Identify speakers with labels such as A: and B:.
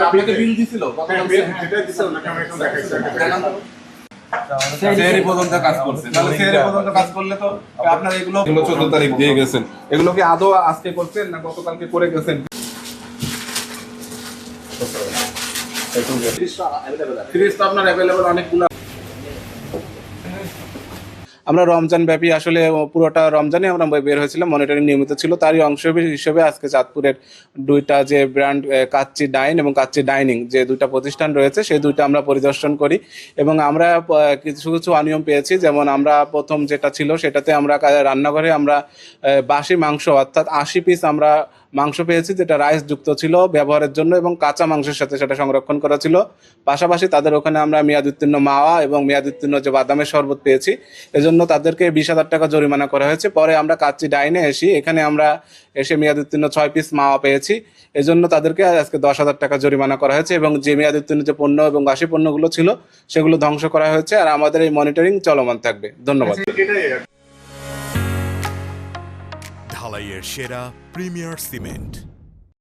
A: আপনাকে বিল দিছিল
B: যেটা দিছে ওনাকে আমি এখন দেখাইছি।
A: সেহরি পর্যন্ত কাজ করছে, তাহলে সেহরি পর্যন্ত কাজ করলে তো আপনার এগুলো 14 তারিখ দিয়ে গেছেন, এগুলো কি আদৌ আজকে করছেন না গতকালকে করে গেছেন? ফ্রিজ তো আপনার অ্যাভেলেবল অনেকগুলো। আমরা রমজান ব্যাপী আসলে পুরোটা রমজানে আমরা বের হয়েছিলাম, মনিটরিং নিয়মিত ছিল। তারই অংশ হিসেবে আজকে চাঁদপুরের দুইটা যে ব্র্যান্ড কাচ্চি ডাইন এবং কাচ্চি ডাইনিং যে দুইটা প্রতিষ্ঠান রয়েছে সেই দুইটা আমরা পরিদর্শন করি এবং আমরা কিছু কিছু অনিয়ম পেয়েছি। যেমন আমরা প্রথম যেটা ছিল সেটাতে আমরা রান্নাঘরে আমরা বাসি মাংস অর্থাৎ 80 পিস আমরা মাংস পেয়েছি, যেটা রাইস যুক্ত ছিল ব্যবহারের জন্য এবং কাঁচা মাংসের সাথে সেটা সংরক্ষণ করা ছিল। পাশাপাশি তাদের ওখানে আমরা মেয়াদ উত্তীর্ণ মাওয়া এবং মেয়াদ উত্তীর্ণ যে বাদামের শরবত পেয়েছি, এজন্য তাদেরকে 20,000 টাকা জরিমানা করা হয়েছে। পরে আমরা কাচ্চি ডাইনে এখানে আমরা মেয়াদ উত্তীর্ণ 6 পিস মাওয়া পেয়েছি, এজন্য তাদেরকে আজকে 10,000 টাকা জরিমানা করা হয়েছে এবং যে মেয়াদ উত্তীর্ণ যে পণ্য এবং বাসি পণ্যগুলো ছিল সেগুলো ধ্বংস করা হয়েছে। আর আমাদের এই মনিটরিং চলমান থাকবে। ধন্যবাদ।
C: ঢালাইয়ের সেরা প্রিমিয়ার সিমেন্ট।